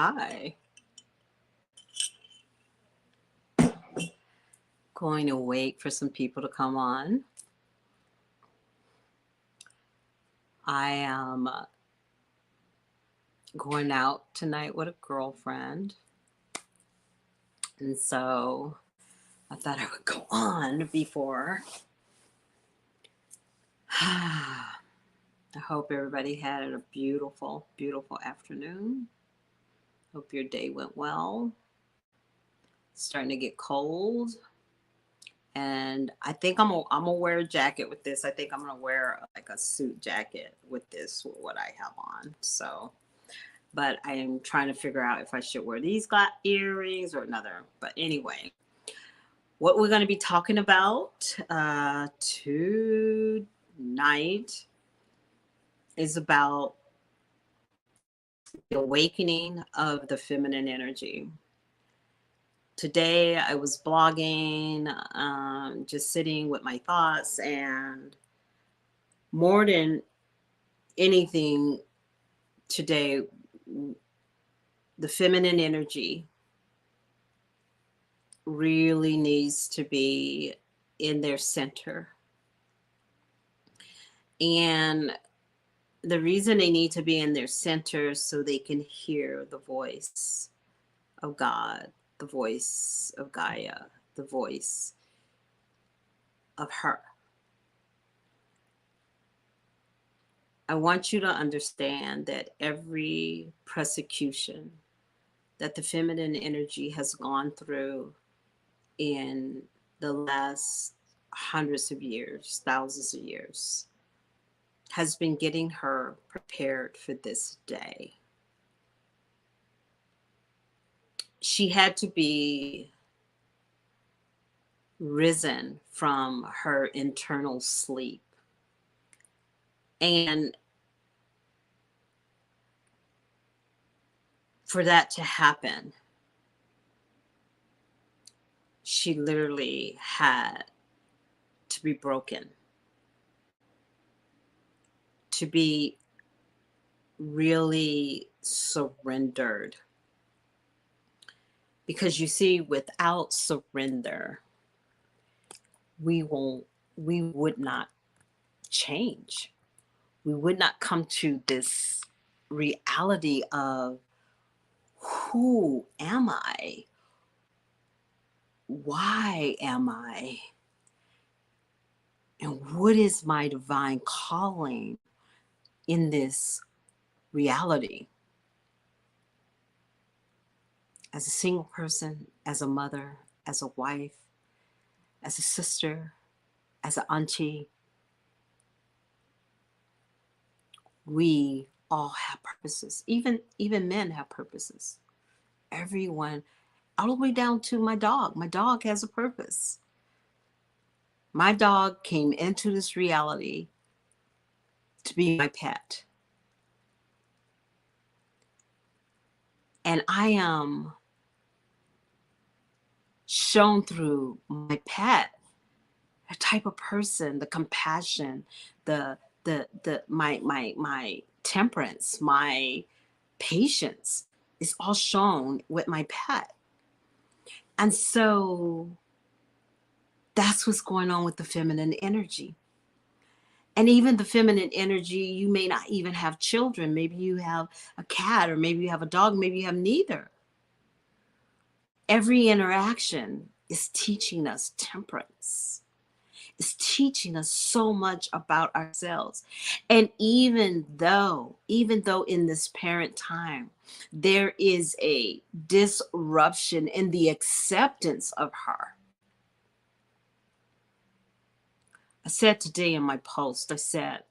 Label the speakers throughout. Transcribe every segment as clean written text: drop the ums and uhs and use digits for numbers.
Speaker 1: Hi. Going to wait for some people to come on. I am going out tonight with a girlfriend. And so I thought I would go on before. I hope everybody had a beautiful, beautiful afternoon. Hope your day went well. It's starting to get cold. And I think I'm gonna wear a jacket with this. I think I'm gonna wear like a suit jacket with this, with what I have on. So, but I am trying to figure out if I should wear these earrings or another. But anyway, what we're going to be talking about tonight is about the awakening of the feminine energy. Today I was blogging, just sitting with my thoughts, and more than anything today, the feminine energy really needs to be in their center. And the reason they need to be in their center is so they can hear the voice of God, the voice of Gaia, the voice of her. I want you to understand that every persecution that the feminine energy has gone through in the last hundreds of years, thousands of years, has been getting her prepared for this day. She had to be risen from her internal sleep. And for that to happen, she literally had to be broken, to be really surrendered. Because you see, without surrender, we would not change. We would not come to this reality of, who am I? Why am I? And what is my divine calling in this reality? As a single person, as a mother, as a wife, as a sister, as an auntie, we all have purposes. Even men have purposes. Everyone, all the way down to my dog. My dog has a purpose. My dog came into this reality to be my pet. And I am shown through my pet, the type of person, the compassion, my temperance, my patience is all shown with my pet. And so that's what's going on with the feminine energy. And even the feminine energy, you may not even have children. Maybe you have a cat, or maybe you have a dog, maybe you have neither. Every interaction is teaching us temperance. It's teaching us so much about ourselves. And even though in this parent time, there is a disruption in the acceptance of her. I said today in my post, I said,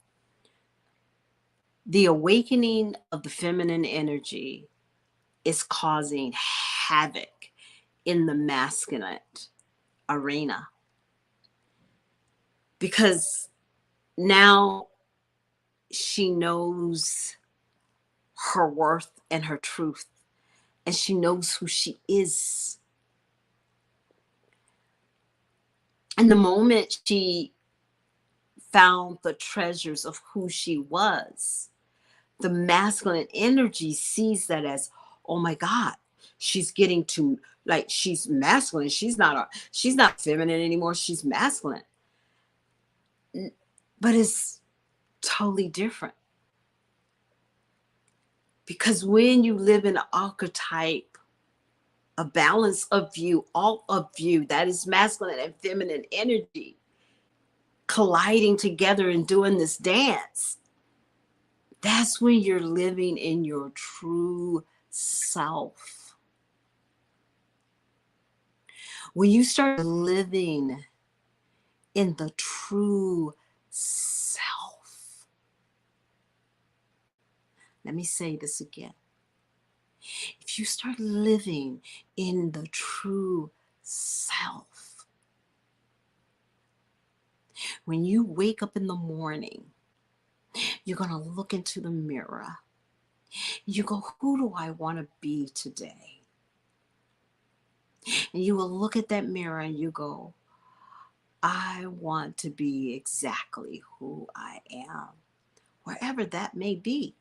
Speaker 1: the awakening of the feminine energy is causing havoc in the masculine arena. Because now she knows her worth and her truth, and she knows who she is. And the moment she found the treasures of who she was, the masculine energy sees that as, oh my God, she's getting to, like, she's masculine. She's not feminine anymore. She's masculine. But it's totally different. Because when you live in an archetype, a balance of you, all of you, that is masculine and feminine energy colliding together and doing this dance, that's when you're living in your true self. When you start living in the true self, let me say this again. If you start living in the true self, when you wake up in the morning, you're going to look into the mirror. You go, who do I want to be today? And you will look at that mirror and you go, I want to be exactly who I am, wherever that may be.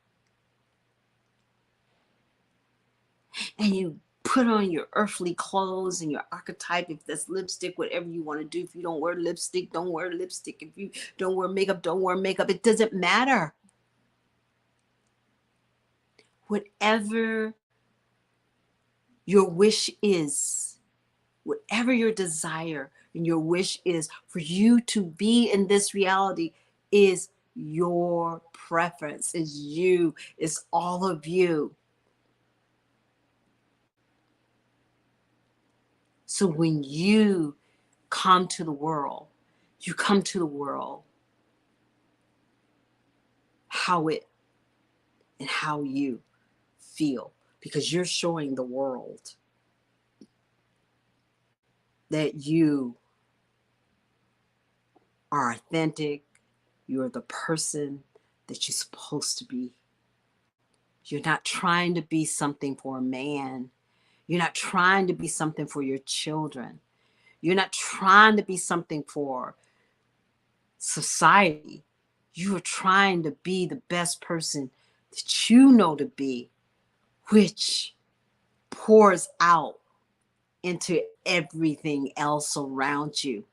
Speaker 1: And you put on your earthly clothes and your archetype, if that's lipstick, whatever you want to do. If you don't wear lipstick, don't wear lipstick. If you don't wear makeup, don't wear makeup. It doesn't matter. Whatever your wish is, whatever your desire and your wish is for you to be in this reality, is your preference, is you, is all of you. So when you come to the world, you come to the world how it and how you feel, because you're showing the world that you are authentic, you're the person that you're supposed to be. You're not trying to be something for a man. You're not trying to be something for your children. You're not trying to be something for society. You are trying to be the best person that you know to be, which pours out into everything else around you.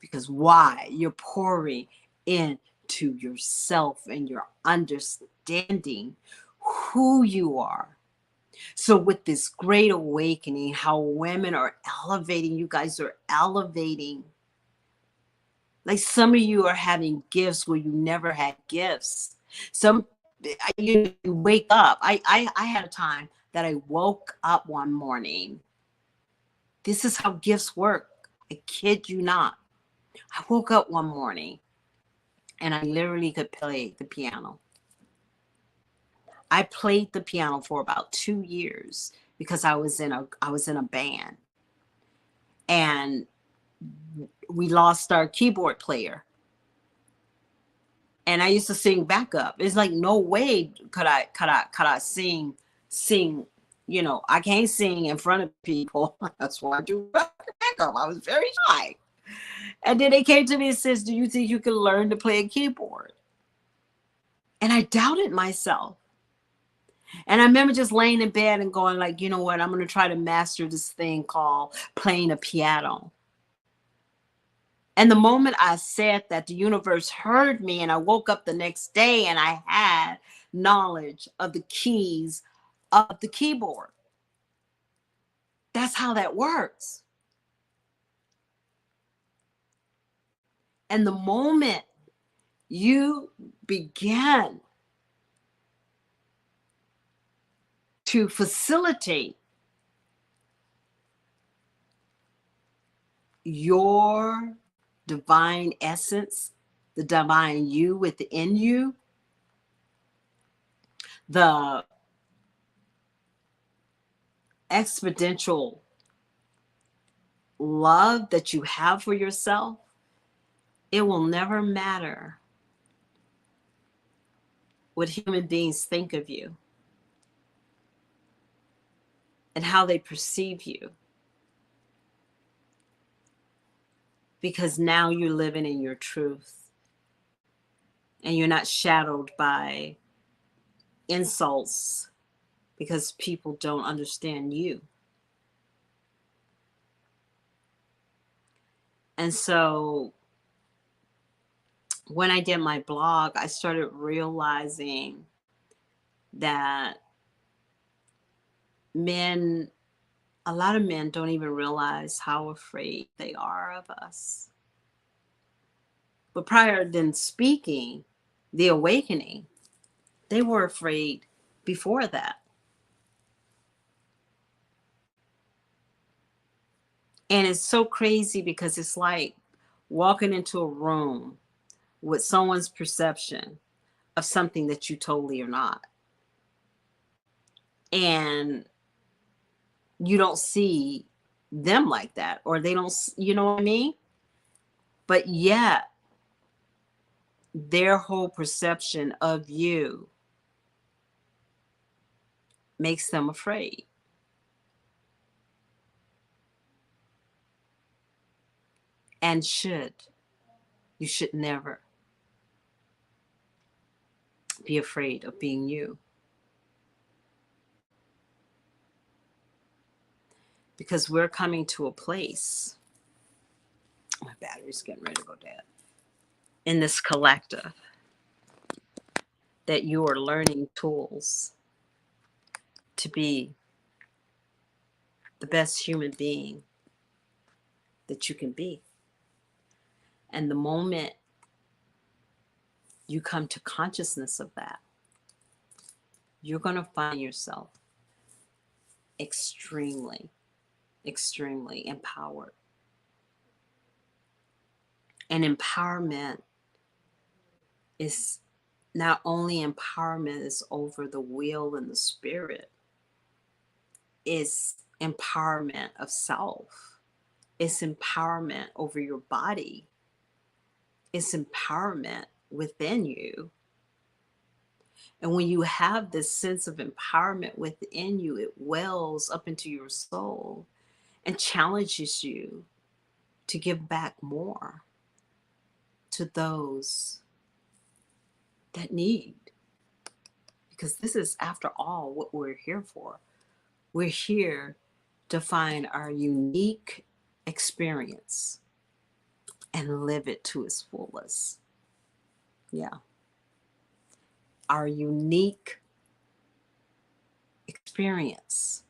Speaker 1: Because why? You're pouring into yourself and you're understanding who you are. So with this great awakening, how women are elevating, you guys are elevating. Like some of you are having gifts where you never had gifts. Some, you wake up. I had a time that I woke up one morning. This is how gifts work. I kid you not. I woke up one morning and I literally could play the piano. I played the piano for about 2 years because I was in a band, and we lost our keyboard player. And I used to sing backup. It's like no way could I sing, you know, I can't sing in front of people. That's why I do backup. I was very shy. And then they came to me and says, do you think you can learn to play a keyboard? And I doubted myself. And I remember just laying in bed and going like, you know what, I'm going to try to master this thing called playing a piano. And the moment I said that, the universe heard me, and I woke up the next day and I had knowledge of the keys of the keyboard. That's how that works. And the moment you begin to facilitate your divine essence, the divine you within you, the exponential love that you have for yourself, it will never matter what human beings think of you and how they perceive you. Because now you're living in your truth and you're not shadowed by insults because people don't understand you. And so when I did my blog, I started realizing that men, a lot of men don't even realize how afraid they are of us. But prior than speaking, the awakening, they were afraid before that. And it's so crazy because it's like walking into a room with someone's perception of something that you totally are not. And you don't see them like that, or they don't, you know what I mean? But yet, their whole perception of you makes them afraid. And you should never be afraid of being you, because we're coming to a place, my battery's getting ready to go dead, in this collective, that you are learning tools to be the best human being that you can be. And the moment you come to consciousness of that, you're going to find yourself extremely, extremely empowered. And empowerment is not only empowerment is over the will and the spirit, it's empowerment of self. It's empowerment over your body. It's empowerment within you. And when you have this sense of empowerment within you, it wells up into your soul and challenges you to give back more to those that need. Because this is, after all, what we're here for. We're here to find our unique experience and live it to its fullest. Yeah. Our unique experience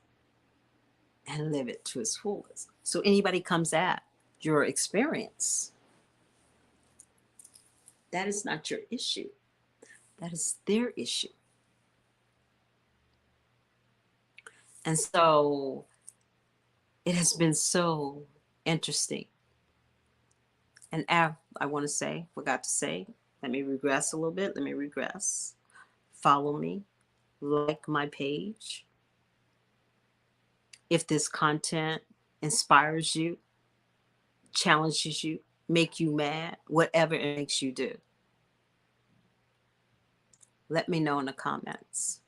Speaker 1: and live it to its fullest. So anybody comes at your experience, that is not your issue. That is their issue. And so it has been so interesting. And I want to say, forgot to say, let me regress a little bit. Let me regress. Follow me, like my page. If this content inspires you, challenges you, make you mad, whatever it makes you do, let me know in the comments.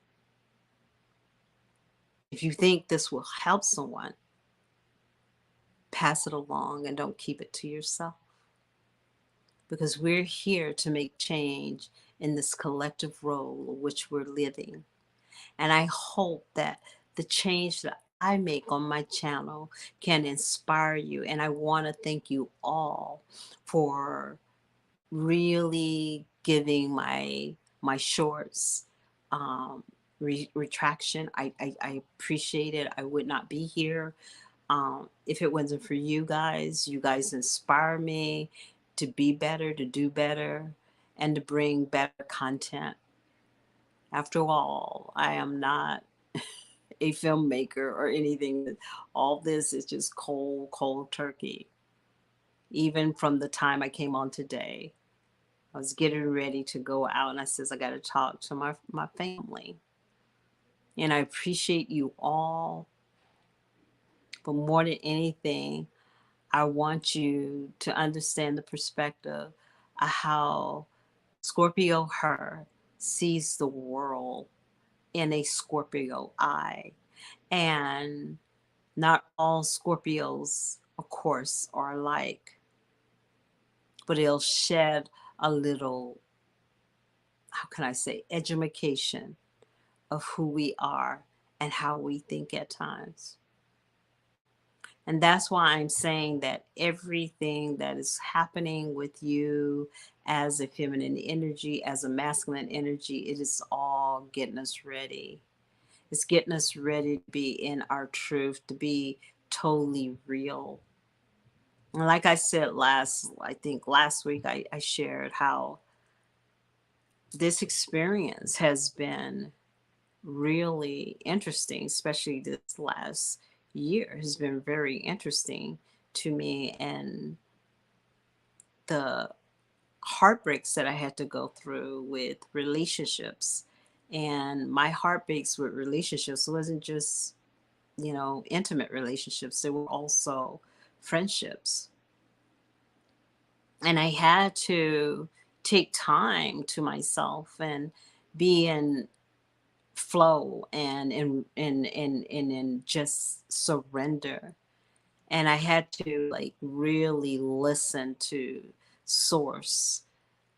Speaker 1: If you think this will help someone, pass it along and don't keep it to yourself. Because we're here to make change in this collective role which we're living. And I hope that the change that I make on my channel can inspire you. And I want to thank you all for really giving my shorts retraction. I appreciate it. I would not be here if it wasn't for you guys. You guys inspire me to be better, to do better, and to bring better content. After all, I am not a filmmaker or anything. All this is just cold turkey. Even from the time I came on today, I was getting ready to go out and I says, I got to talk to my family. And I appreciate you all. But more than anything, I want you to understand the perspective of how Scorpio her sees the world in a Scorpio eye. And not all Scorpios, of course, are alike, but it'll shed a little, how can I say, education of who we are and how we think at times. And that's why I'm saying that everything that is happening with you as a feminine energy, as a masculine energy, it is all getting us ready. It's getting us ready to be in our truth, to be totally real. And like I said I think last week, I shared how this experience has been really interesting, especially this last year has been very interesting to me. And the heartbreaks that I had to go through with relationships, and my heartbreaks with relationships wasn't just, intimate relationships, they were also friendships. And I had to take time to myself and be in flow and just surrender. And I had to like really listen to source,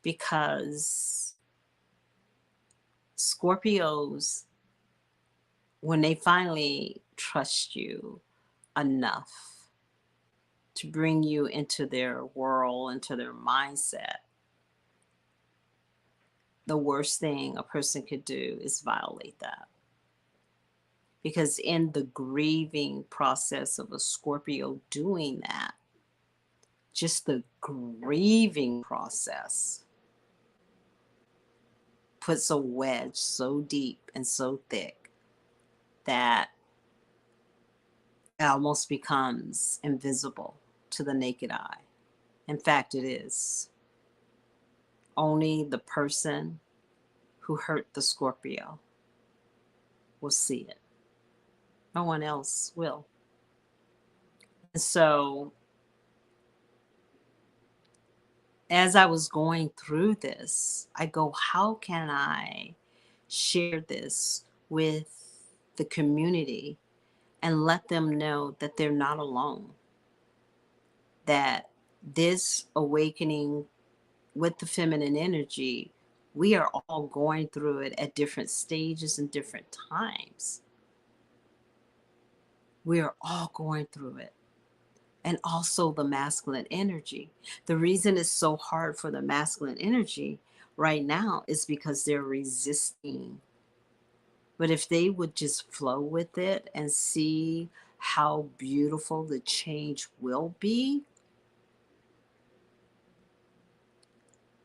Speaker 1: because Scorpios, when they finally trust you enough to bring you into their world, into their mindset, the worst thing a person could do is violate that. Because in the grieving process of a Scorpio doing that, just the grieving process puts a wedge so deep and so thick that it almost becomes invisible to the naked eye. In fact, it is. Only the person who hurt the Scorpio will see it. No one else will. And so, as I was going through this, I go, how can I share this with the community and let them know that they're not alone? That this awakening with the feminine energy, we are all going through it at different stages and different times. We are all going through it. And also the masculine energy. The reason it's so hard for the masculine energy right now is because they're resisting. But if they would just flow with it and see how beautiful the change will be,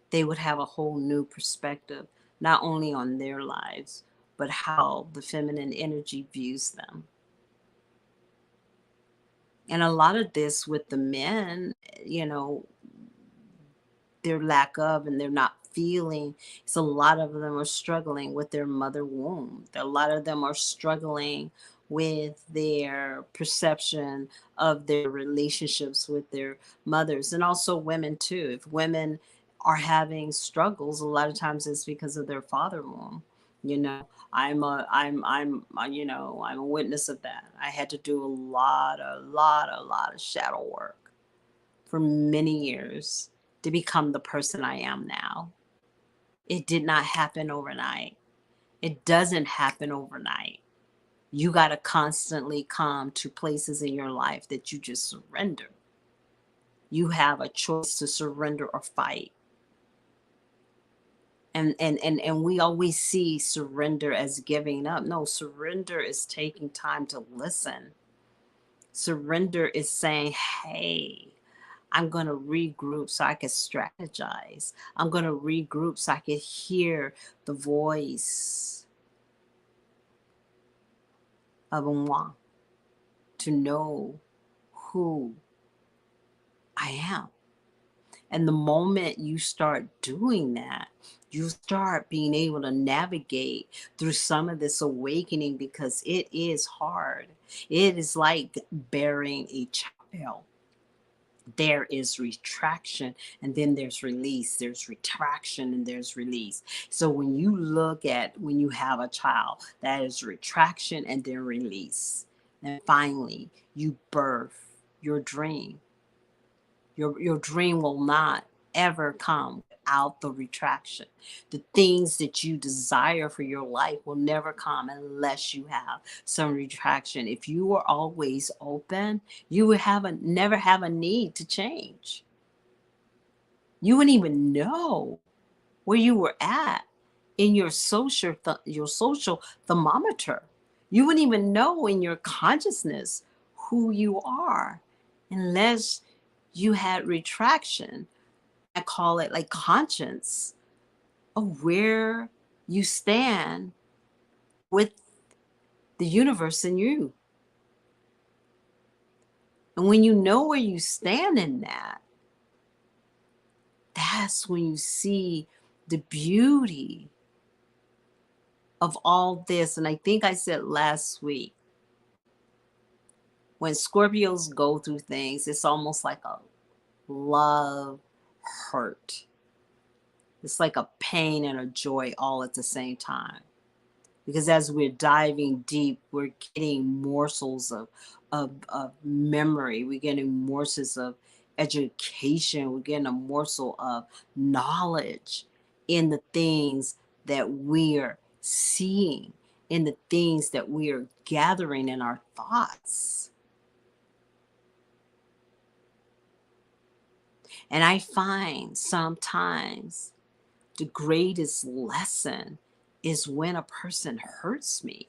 Speaker 1: they would have a whole new perspective, not only on their lives, but how the feminine energy views them. And a lot of this with the men, you know, their lack of, and they're not feeling. So a lot of them are struggling with their mother womb. A lot of them are struggling with their perception of their relationships with their mothers, and also women too. If women are having struggles, a lot of times it's because of their father womb. You know, I'm a witness of that. I had to do a lot of shadow work for many years to become the person I am now. It did not happen overnight. It doesn't happen overnight. You got to constantly come to places in your life that you just surrender. You have a choice to surrender or fight. And we always see surrender as giving up. No, surrender is taking time to listen. Surrender is saying, hey, I'm going to regroup so I can strategize. I'm going to regroup so I can hear the voice of moi, to know who I am. And the moment you start doing that, you start being able to navigate through some of this awakening, because it is hard. It is like bearing a child. There is retraction and then there's release. There's retraction and there's release. So when you look at when you have a child, that is retraction and then release. And finally, you birth your dream. Your dream will not ever come without the retraction. The things that you desire for your life will never come unless you have some retraction. If you were always open, you would never have a need to change. You wouldn't even know where you were at in your social thermometer. You wouldn't even know in your consciousness who you are unless you had retraction. I call it like conscience of where you stand with the universe and you. And when you know where you stand in that, that's when you see the beauty of all this. And I think I said last week, when Scorpios go through things, it's almost like a love hurt. It's like a pain and a joy all at the same time. Because as we're diving deep, we're getting morsels of memory. We're getting morsels of education. We're getting a morsel of knowledge in the things that we're seeing, in the things that we are gathering in our thoughts. And I find sometimes the greatest lesson is when a person hurts me,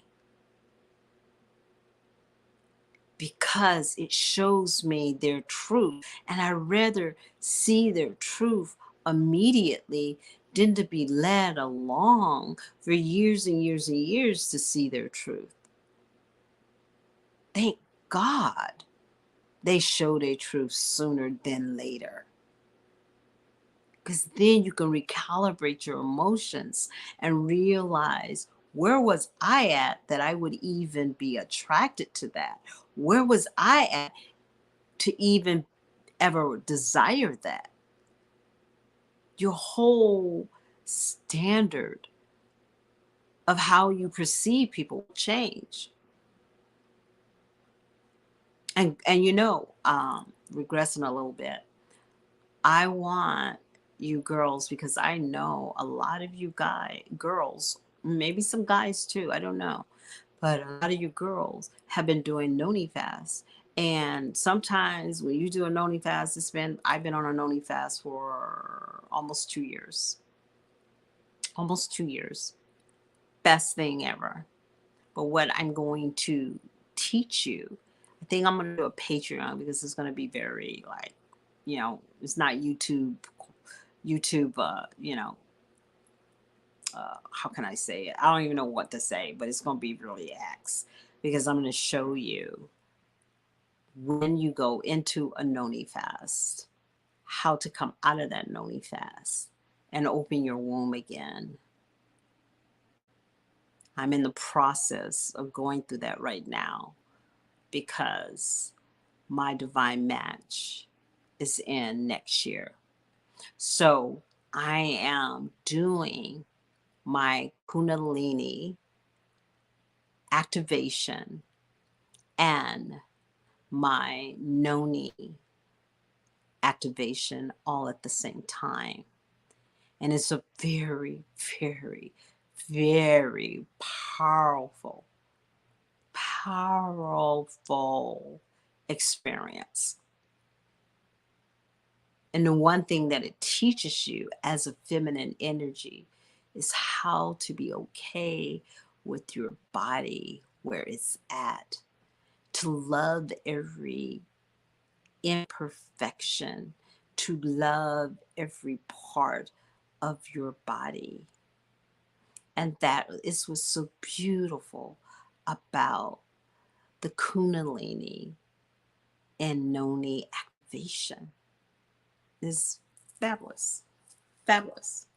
Speaker 1: because it shows me their truth. And I rather see their truth immediately than to be led along for years and years and years to see their truth. Thank God they show their truth sooner than later. Because then you can recalibrate your emotions and realize, where was I at that I would even be attracted to that? Where was I at to even ever desire that? Your whole standard of how you perceive people will change. And regressing a little bit, I want you girls, because I know a lot of you girls, maybe some guys too, I don't know, but a lot of you girls have been doing noni fast. And sometimes when you do a noni fast, I've been on a noni fast for almost 2 years. Almost 2 years. Best thing ever. But what I'm going to teach you, I think I'm going to do a Patreon, because it's going to be very like, it's not YouTube, how can I say it? I don't even know what to say, but it's going to be really X, because I'm going to show you, when you go into a noni fast, how to come out of that noni fast and open your womb again. I'm in the process of going through that right now, because my divine match is in next year. So I am doing my kundalini activation and my noni activation all at the same time. And it's a very, very, very powerful experience. And the one thing that it teaches you as a feminine energy is how to be okay with your body where it's at, to love every imperfection, to love every part of your body. And that is what's so beautiful about the kundalini and noni activation. Is fabulous. Fabulous.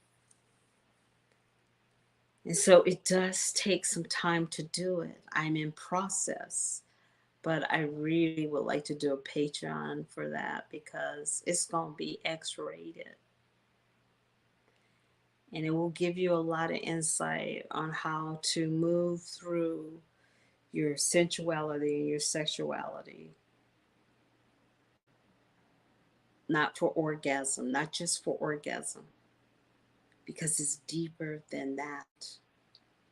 Speaker 1: And so it does take some time to do it. I'm in process, but I really would like to do a Patreon for that, because it's going to be X-rated. And it will give you a lot of insight on how to move through your sensuality and your sexuality not for orgasm, not just for orgasm, because it's deeper than that,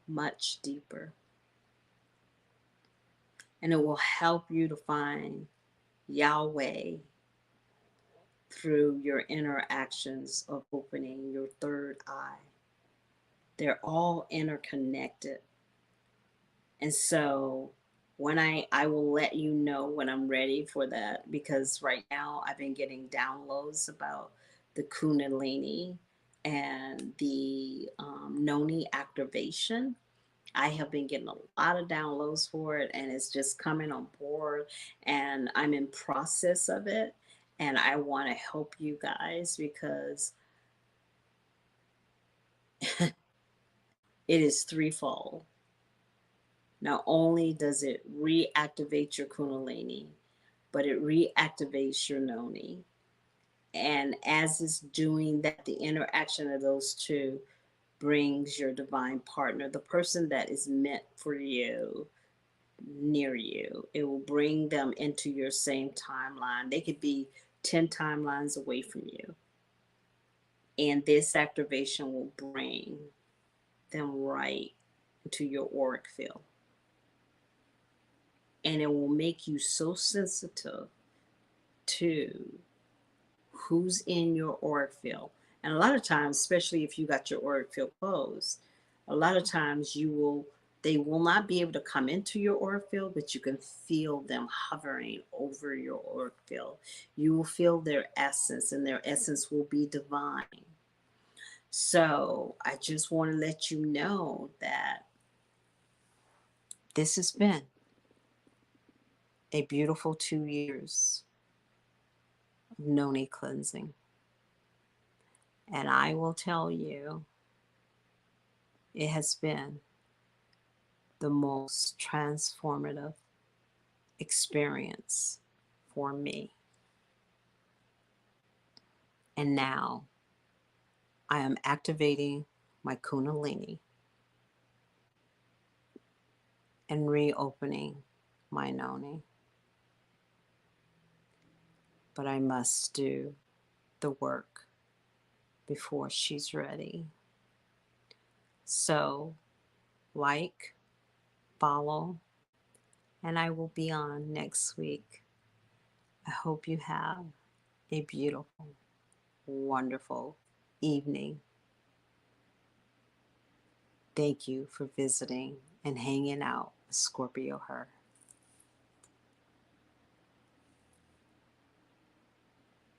Speaker 1: much deeper. And it will help you to find Yahweh through your interactions of opening your third eye. They're all interconnected. And so when I will let you know when I'm ready for that, because right now I've been getting downloads about the kundalini and the noni activation. I have been getting a lot of downloads for it, and it's just coming on board, and I'm in process of it. And I want to help you guys because it is threefold. Not only does it reactivate your kundalini, but it reactivates your noni. And as it's doing that, the interaction of those two brings your divine partner, the person that is meant for you, near you. It will bring them into your same timeline. They could be 10 timelines away from you. And this activation will bring them right into your auric field. And it will make you so sensitive to who's in your auric field. And a lot of times, especially if you got your auric field closed, a lot of times they will not be able to come into your auric field, but you can feel them hovering over your auric field. You will feel their essence, and their essence will be divine. So I just want to let you know that this has been a beautiful 2 years of noni cleansing. And I will tell you, it has been the most transformative experience for me. And now I am activating my kundalini and reopening my noni. But I must do the work before she's ready. So, like, follow, and I will be on next week. I hope you have a beautiful, wonderful evening. Thank you for visiting and hanging out with Scorpio Her.